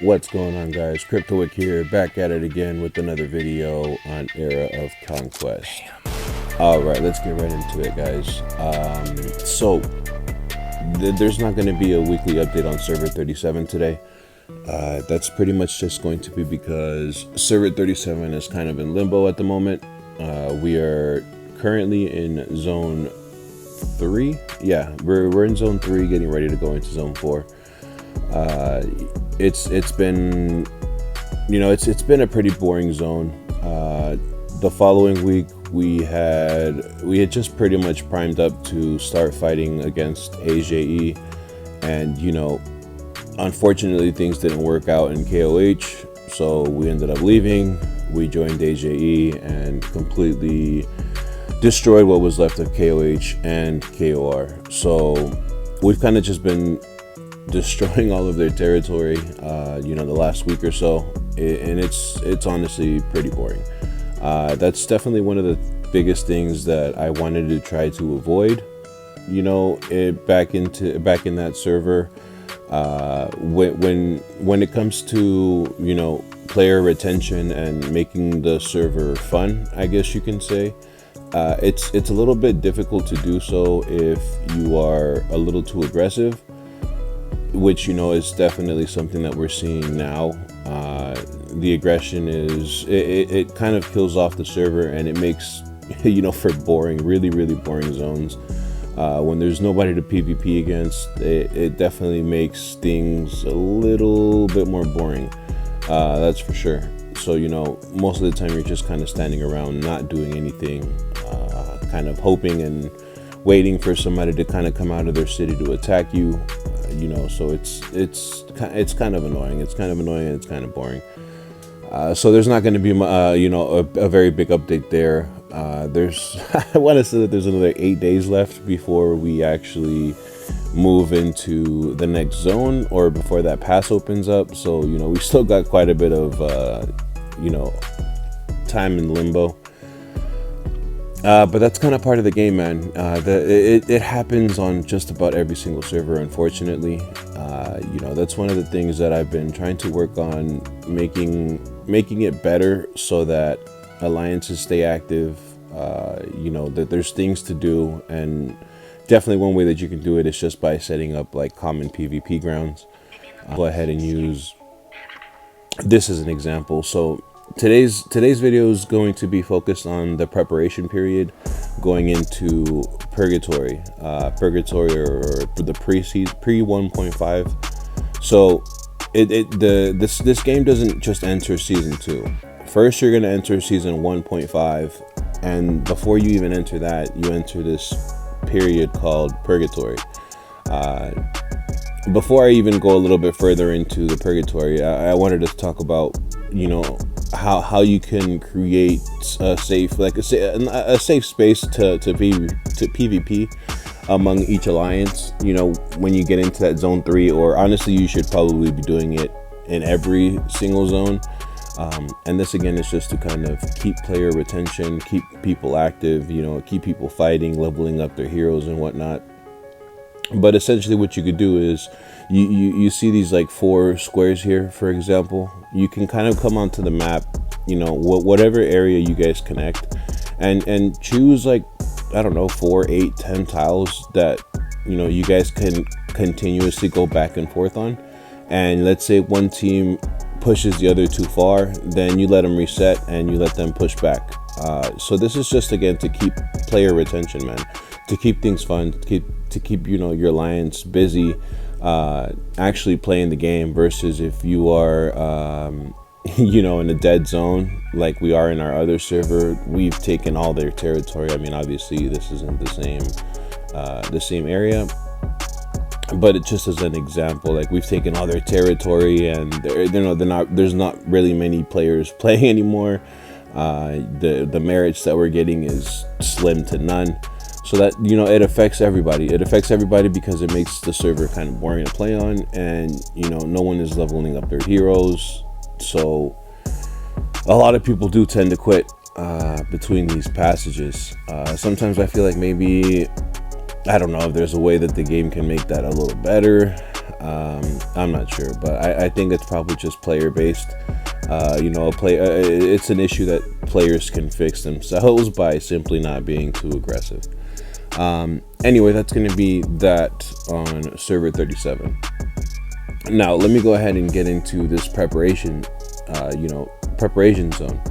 What's going on, guys? Cryptoic here, back at it again with another video on Era of Conquest. Alright, let's get right into it, guys. There's not going to be a weekly update on server 37 today. That's pretty much just going to be because server 37 is kind of in limbo at the moment. We are currently in zone 3. Yeah, we're in zone 3, getting ready to go into zone 4. It's been, it's been a pretty boring zone. The following week we had just pretty much primed up to start fighting against AJE, and unfortunately things didn't work out in KOH, so we ended up leaving. We joined AJE and completely destroyed what was left of KOH and KOR. So we've kind of just been destroying all of their territory the last week or so, and it's honestly pretty boring. That's definitely one of the biggest things that I wanted to try to avoid, back in that server. When it comes to player retention and making the server fun, I guess you can say, it's a little bit difficult to do so if you are a little too aggressive, which is definitely something that we're seeing now. The aggression it kind of kills off the server, and it makes for really boring zones, when there's nobody to PvP against, it definitely makes things a little bit more boring, that's for sure. So most of the time you're just kind of standing around not doing anything, kind of hoping and waiting for somebody to kind of come out of their city to attack you. So it's kind of annoying. It's kind of annoying and it's kind of boring. So there's not going to be a very big update there. There's I want to say that there's another 8 days left before we actually move into the next zone, or before that pass opens up. So we still got quite a bit of time in limbo. But that's kind of part of the game, man. It happens on just about every single server, unfortunately. That's one of the things that I've been trying to work on, making it better so that alliances stay active. That there's things to do, and definitely one way that you can do it is just by setting up like common PvP grounds. Go ahead and use this as an example. So today's video is going to be focused on the preparation period going into Purgatory, or the pre 1.5. So this game doesn't just enter season 2. First, you're going to enter season 1.5, and before you even enter that, you enter this period called Purgatory. Before I even go a little bit further into the Purgatory, I wanted to talk about how you can create a safe space to PvP among each alliance. When you get into that zone 3, or honestly you should probably be doing it in every single zone. And this again is just to kind of keep player retention, keep people active, keep people fighting, leveling up their heroes and whatnot. But essentially what you could do is you see these like 4 squares here, for example. You can kind of come onto the map, whatever area you guys connect, and choose like, I don't know, 4, 8, 10 tiles that you guys can continuously go back and forth on. And let's say one team pushes the other too far, then you let them reset and you let them push back. So this is just again to keep player retention, man, to keep things fun, to keep your alliance busy, actually playing the game, versus if you are in a dead zone like we are in our other server. We've taken all their territory. I mean, obviously this isn't the same area, but it just as an example, like we've taken all their territory, and there's not really many players playing anymore. The merits that we're getting is slim to none. So that it affects everybody. It affects everybody because it makes the server kind of boring to play on, and no one is leveling up their heroes. So a lot of people do tend to quit between these passages. Sometimes I feel like maybe, I don't know if there's a way that the game can make that a little better. I'm not sure, but I think it's probably just player based. It's an issue that players can fix themselves by simply not being too aggressive. Anyway, that's going to be that on server 37. Now, let me go ahead and get into this preparation zone.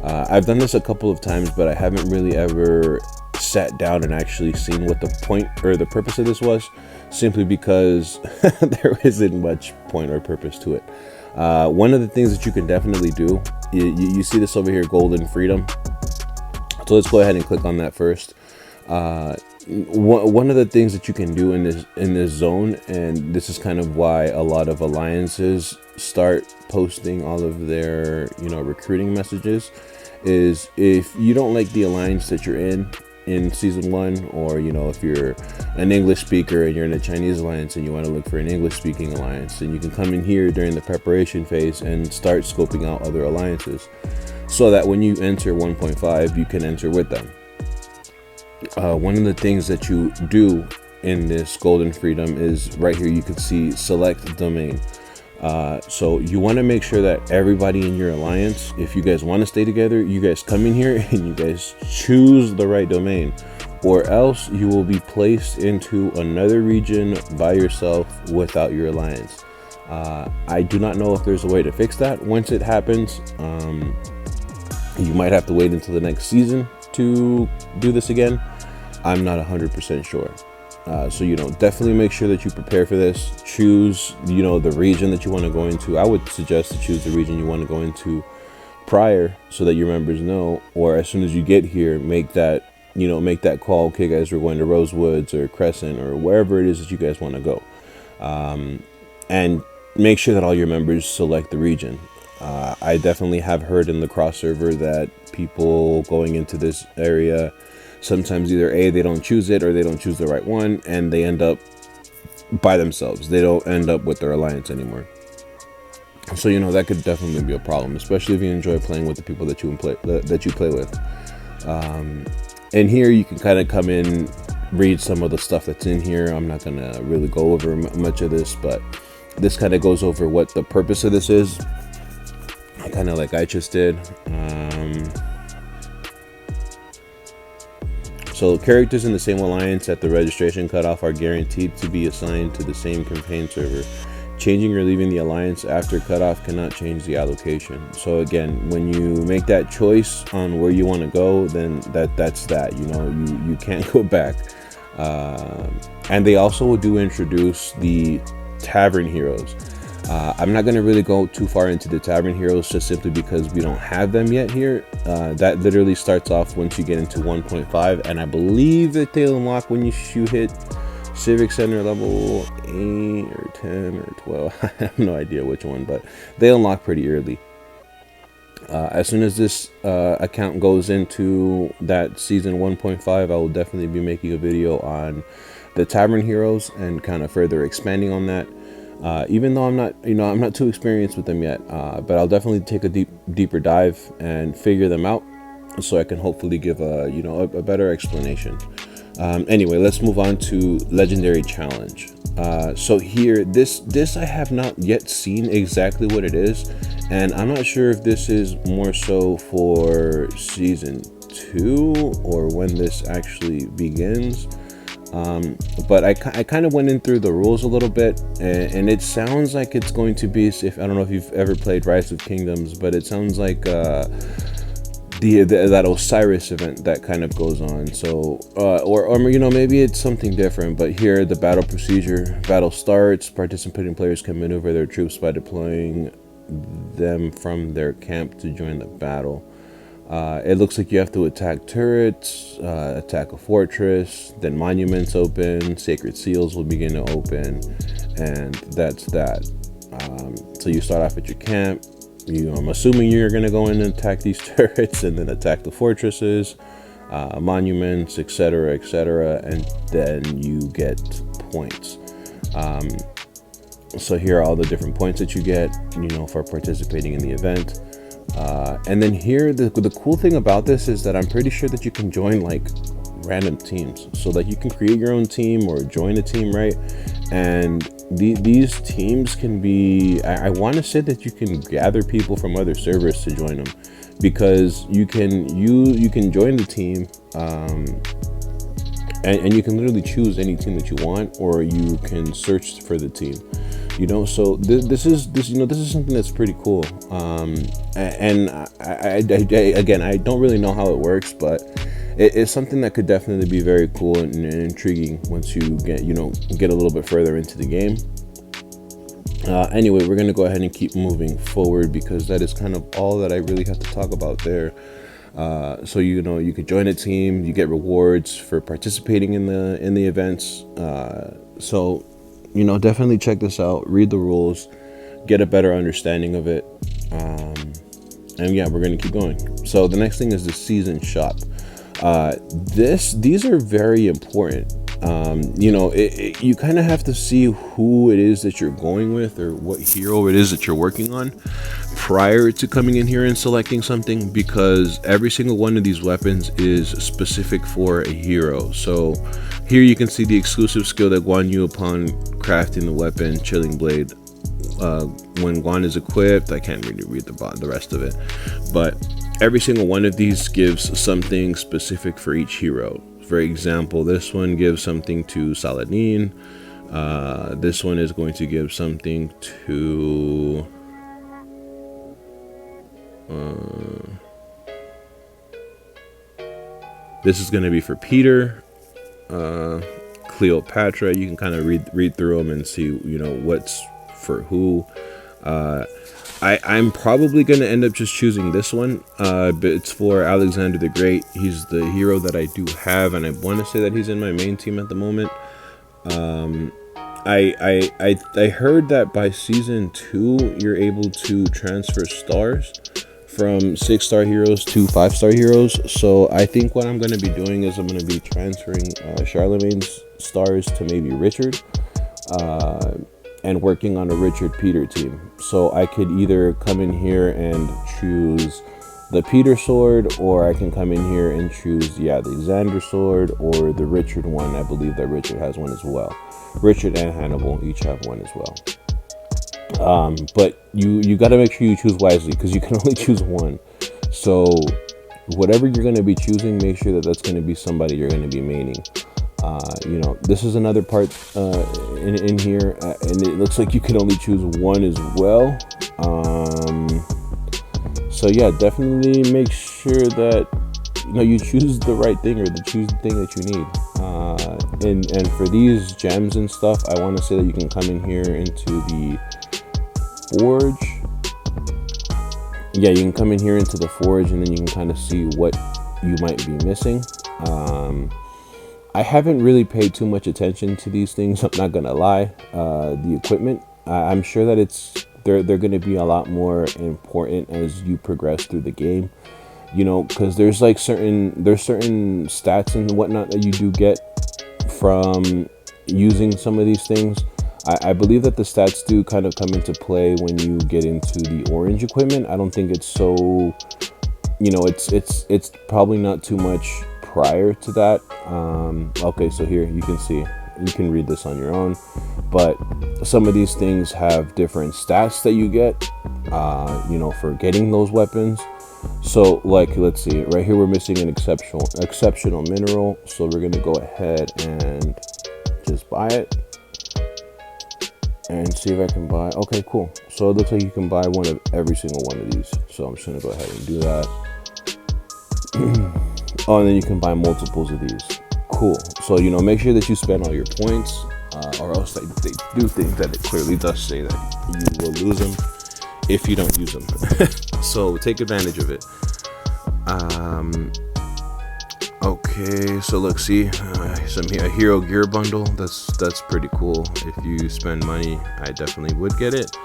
I've done this a couple of times, but I haven't really ever sat down and actually seen what the point or the purpose of this was, simply because there isn't much point or purpose to it. One of the things that you can definitely do, you see this over here, Golden Freedom. So let's go ahead and click on that first. One of the things that you can do in this zone, and this is kind of why a lot of alliances start posting all of their recruiting messages, is if you don't like the alliance that you're in season 1, or if you're an English speaker and you're in a Chinese alliance and you want to look for an English speaking alliance, then you can come in here during the preparation phase and start scoping out other alliances, so that when you enter 1.5 you can enter with them. One of the things that you do in this Golden Freedom is right here, you can see select domain. So you want to make sure that everybody in your alliance, if you guys want to stay together, you guys come in here and you guys choose the right domain, or else you will be placed into another region by yourself without your alliance. I do not know if there's a way to fix that. Once it happens, you might have to wait until the next season to do this again. I'm not 100% sure. So definitely make sure that you prepare for this. Choose the region that you want to go into. I would suggest to choose the region you want to go into prior, so that your members know, or as soon as you get here, make that call. Okay guys, we're going to Rosewoods or Crescent or wherever it is that you guys want to go, and make sure that all your members select the region. I definitely have heard in the cross server that people going into this area, sometimes either they don't choose it or they don't choose the right one, and they end up by themselves. They don't end up with their alliance anymore. So that could definitely be a problem, especially if you enjoy playing with the people that you play with. And here you can kind of come in, read some of the stuff that's in here. I'm not gonna really go over much of this, but this kind of goes over what the purpose of this is, kind of like I just did. So characters in the same alliance at the registration cutoff are guaranteed to be assigned to the same campaign server. Changing or leaving the alliance after cutoff cannot change the allocation. So again, when you make that choice on where you want to go, then that's that. You can't go back. And they also do introduce the tavern heroes. I'm not going to really go too far into the tavern heroes, just simply because we don't have them yet here. That literally starts off once you get into 1.5, and I believe that they unlock when you hit Civic Center level 8 or 10 or 12. I have no idea which one, but they unlock pretty early. As soon as this account goes into that season 1.5, I will definitely be making a video on the tavern heroes and kind of further expanding on that. Even though I'm not too experienced with them yet, but I'll definitely take a deeper dive and figure them out, so I can hopefully give a better explanation. Anyway, let's move on to Legendary Challenge. So here, this I have not yet seen exactly what it is, and I'm not sure if this is more so for season 2 or when this actually begins. But I kind of went in through the rules a little bit, and it sounds like it's going to be, I don't know if you've ever played Rise of Kingdoms, but it sounds like that Osiris event that kind of goes on. So or maybe it's something different, but here the battle procedure. Battle starts. Participating players can maneuver their troops by deploying them from their camp to join the battle. It looks like you have to attack turrets, attack a fortress, then monuments open, sacred seals will begin to open, and that's that. So you start off at your camp. I'm assuming you're going to go in and attack these turrets, and then attack the fortresses, monuments, etc., and then you get points. So here are all the different points that you get, for participating in the event. And then here, the cool thing about this is that I'm pretty sure that you can join like random teams, so that you can create your own team or join a team, right? And these teams can be, I want to say that you can gather people from other servers to join them, because you can join the team, and you can literally choose any team that you want, or you can search for the team, so this is something that's pretty cool. And again, I don't really know how it works, but it's something that could definitely be very cool and intriguing once you get a little bit further into the game. Anyway, we're going to go ahead and keep moving forward, because that is kind of all that I really have to talk about there. So you could join a team, you get rewards for participating in the events. So definitely check this out, read the rules, get a better understanding of it. And yeah, we're going to keep going. So the next thing is the season shop. These are very important. You kind of have to see who it is that you're going with, or what hero it is that you're working on, prior to coming in here and selecting something, because every single one of these weapons is specific for a hero. So here you can see the exclusive skill that Guan Yu upon crafting the weapon Chilling Blade. When Guan is equipped, I can't really read the rest of it, but every single one of these gives something specific for each hero. For example, this one gives something to Saladin. This one is going to give something to this is going to be for Peter, Cleopatra. You can kind of read through them and see what's for who. I'm probably going to end up just choosing this one, but it's for Alexander the Great. He's the hero that I do have, and I want to say that he's in my main team at the moment. I heard that by season 2 you're able to transfer stars from 6-star heroes to 5-star heroes. So I think what I'm going to be doing is I'm going to be transferring Charlemagne's stars to maybe Richard, and working on a Richard Peter team. So I could either come in here and choose the Peter sword, or I can come in here and choose the Alexander sword, or the Richard one. I believe that Richard has one as well. Richard and Hannibal each have one as well. But you got to make sure you choose wisely, because you can only choose one. So whatever you're going to be choosing, make sure that that's going to be somebody you're going to be maining. This is another part in here, and it looks like you can only choose one as well. So yeah, definitely make sure that you choose the right thing, or choose the thing that you need. And for these gems and stuff, I want to say that you can come in here into the forge. Yeah, you can come in here into the forge, and then you can kind of see what you might be missing. I haven't really paid too much attention to these things, I'm not gonna lie. The equipment, I'm sure that they're gonna be a lot more important as you progress through the game, because there's certain stats and whatnot that you do get from using some of these things. I believe that the stats do kind of come into play when you get into the orange equipment. I don't think it's so, it's probably not too much prior to that. Okay, so here you can see, you can read this on your own, but some of these things have different stats that you get, for getting those weapons. So let's see, right here we're missing an exceptional mineral, so we're gonna go ahead and just buy it and see if I can buy. Okay, cool. So it looks like you can buy one of every single one of these, so I'm just gonna go ahead and do that. Oh, and then you can buy multiples of these. Cool. So make sure that you spend all your points, or else they do think that it clearly does say that you will lose them if you don't use them. So take advantage of it. Okay, so look, see, a hero gear bundle. That's pretty cool. If you spend money, I definitely would get it,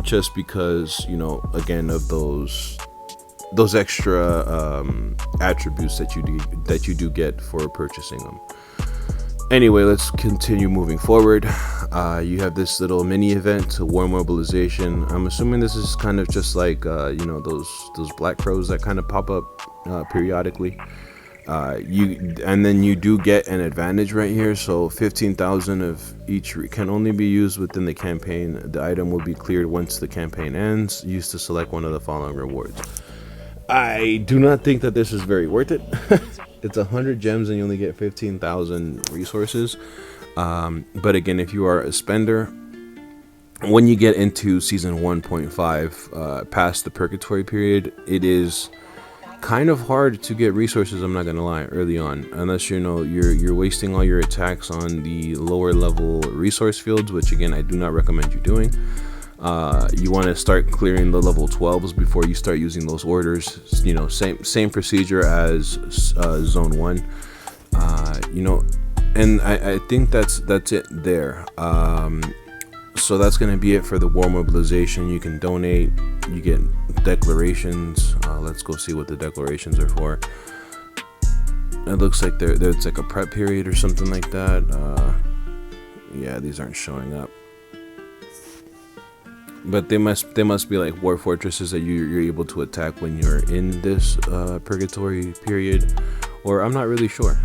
just because again, of those extra attributes that you do get for purchasing them. Anyway, let's continue moving forward. You have this little mini event, war mobilization. I'm assuming this is kind of just like those black crows that kind of pop up periodically. you do get an advantage right here. So 15,000 of each can only be used within the campaign. The item will be cleared once the campaign ends. Used to select one of the following rewards. I do not think that this is very worth it. It's 100 gems and you only get 15,000 resources. But again, if you are a spender, when you get into season 1.5, past the purgatory period, it is kind of hard to get resources. I'm not gonna lie, early on, unless you're wasting all your attacks on the lower level resource fields, which again I do not recommend you doing. You want to start clearing the level 12s before you start using those orders. Same procedure as zone 1. And I think that's it there. So that's going to be it for the war mobilization. You can donate, you get declarations. Let's go see what the declarations are for. It looks like there's like a prep period or something like that. Yeah, these aren't showing up, but they must be like war fortresses that you're able to attack when you're in this purgatory period, or I'm not really sure.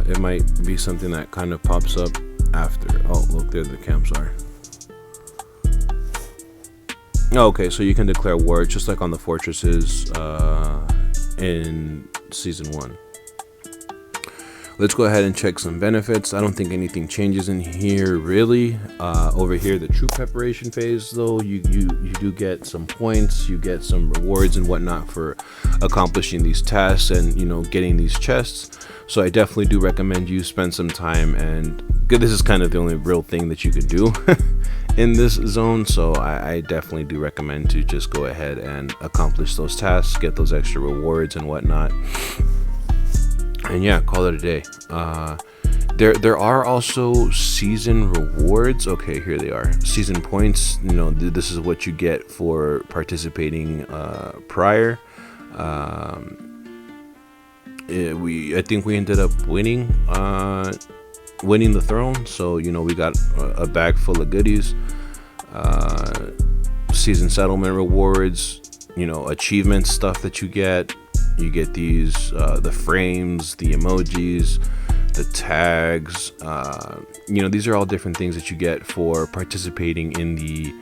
It might be something that kind of pops up after. Oh, look, there the camps are. Okay, so you can declare war just like on the fortresses in season 1. Let's go ahead and check some benefits. I don't think anything changes in here really. Over here, the troop preparation phase, though, you do get some points, you get some rewards and whatnot for accomplishing these tasks and getting these chests. So I definitely do recommend you spend some time, and this is kind of the only real thing that you could do in this zone. So I definitely do recommend to just go ahead and accomplish those tasks, get those extra rewards and whatnot. And yeah, call it a day. There are also season rewards. Okay, here they are. Season points. This is what you get for participating prior. I think we ended up winning the throne. So we got a bag full of goodies. Season settlement rewards. Achievement stuff that you get. You get these, the frames, the emojis, the tags. These are all different things that you get for participating in the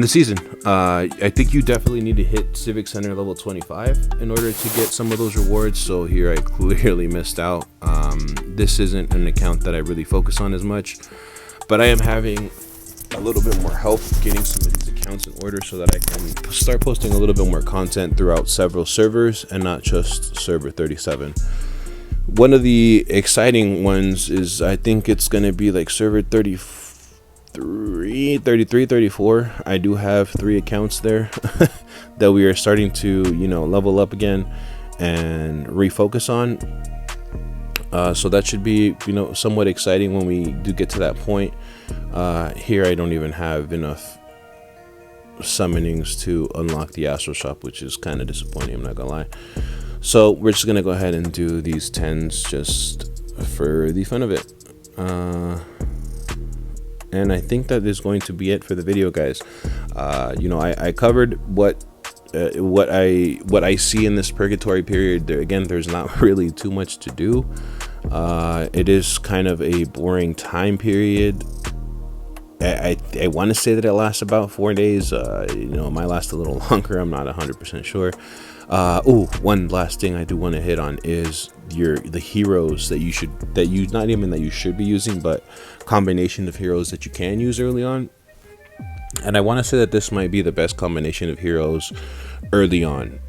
season. I think you definitely need to hit Civic Center level 25 in order to get some of those rewards. So here I clearly missed out. This isn't an account that I really focus on as much, but I am having a little bit more help getting some of these accounts in order so that I can start posting a little bit more content throughout several servers and not just server 37. One of the exciting ones is, I think it's going to be like server 33, 34. I do have 3 accounts there that we are starting to level up again and refocus on. So that should be somewhat exciting when we do get to that point. Here I don't even have enough summonings to unlock the Astral Shop, which is kind of disappointing, I'm not gonna lie. So we're just gonna go ahead and do these 10s just for the fun of it. And I think that is going to be it for the video, guys. I covered what I see in this purgatory period. There's not really too much to do. It is kind of a boring time period. I want to say that it lasts about 4 days. It might last a little longer. I'm not 100% sure. One last thing I do want to hit on is the heroes that you should be using, but combination of heroes that you can use early on. And I want to say that this might be the best combination of heroes early on.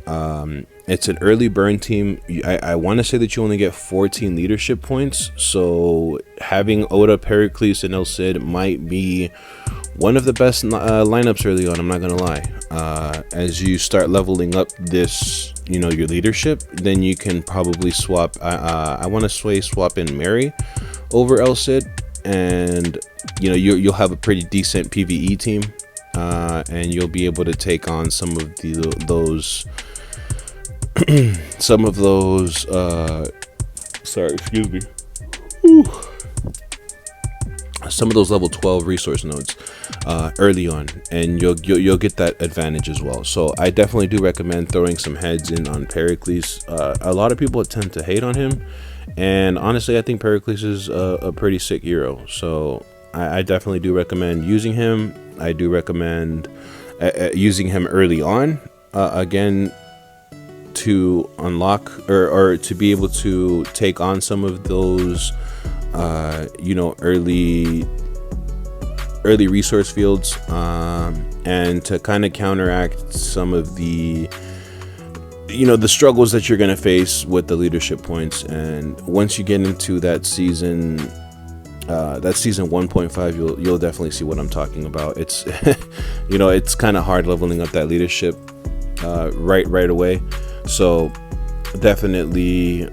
It's an early burn team. I want to say that you only get 14 leadership points. So having Oda, Pericles, and El Cid might be one of the best lineups early on. I'm not going to lie. As you start leveling up this, your leadership, then you can probably swap. I want to swap in Mary over El Cid. And you'll have a pretty decent PvE team, and you'll be able to take on some of those sorry, excuse me. Whew. Some of those level 12 resource nodes. early on, and you'll get that advantage as well. So I definitely do recommend throwing some heads in on Pericles. A lot of people tend to hate on him, and honestly I think Pericles is a pretty sick hero. So I definitely do recommend using him. I do recommend using him early on, again, to unlock or to be able to take on some of those early resource fields, and to kind of counteract some of the the struggles that you're going to face with the leadership points. And once you get into that season 1.5, you'll definitely see what I'm talking about. It's it's kind of hard leveling up that leadership right away. So definitely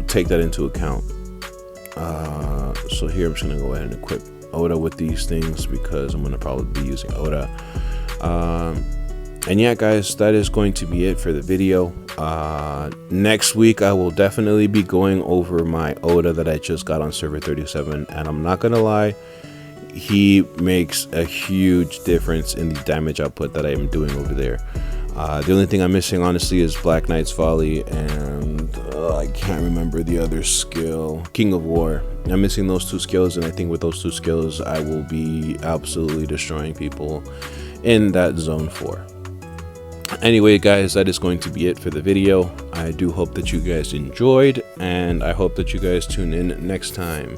take that into account. So here I'm just gonna go ahead and equip Oda with these things, because I'm gonna probably be using Oda. And yeah, guys, that is going to be it for the video. Next week I will definitely be going over my Oda that I just got on server 37, and I'm not gonna lie, he makes a huge difference in the damage output that I am doing over there. The only thing I'm missing, honestly, is Black Knight's Folly, and I can't remember the other skill, King of War. I'm missing those two skills, and I think with those two skills I will be absolutely destroying people in that zone 4. Anyway, guys, that is going to be it for the video. I do hope that you guys enjoyed, and I hope that you guys tune in next time.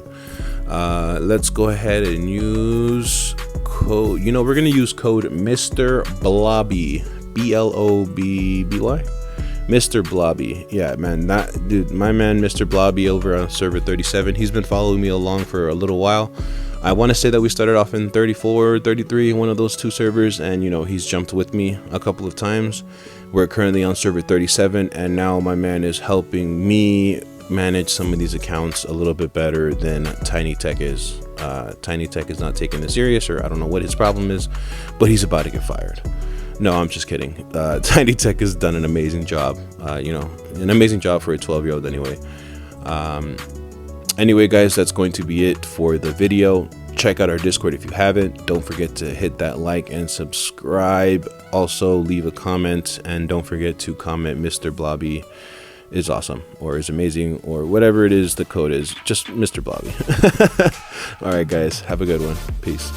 Let's go ahead and use code, we're gonna use code Mr. Blobby, BLOBBY, Mr. Blobby. Yeah, man, my man Mr. Blobby over on server 37, he's been following me along for a little while. I want to say that we started off in 34 or 33, one of those two servers, and he's jumped with me a couple of times. We're currently on server 37, and now my man is helping me manage some of these accounts a little bit better than Tiny Tech is. Tiny Tech is not taking this serious, or I don't know what his problem is, but he's about to get fired. No, I'm just kidding. Tiny Tech has done an amazing job, an amazing job for a 12-year-old anyway. Anyway, guys, that's going to be it for the video. Check out our Discord if you haven't. Don't forget to hit that like and subscribe. Also, leave a comment, and don't forget to comment Mr. Blobby is awesome, or is amazing, or whatever it is the code is. Just Mr. Blobby. All right, guys, have a good one. Peace.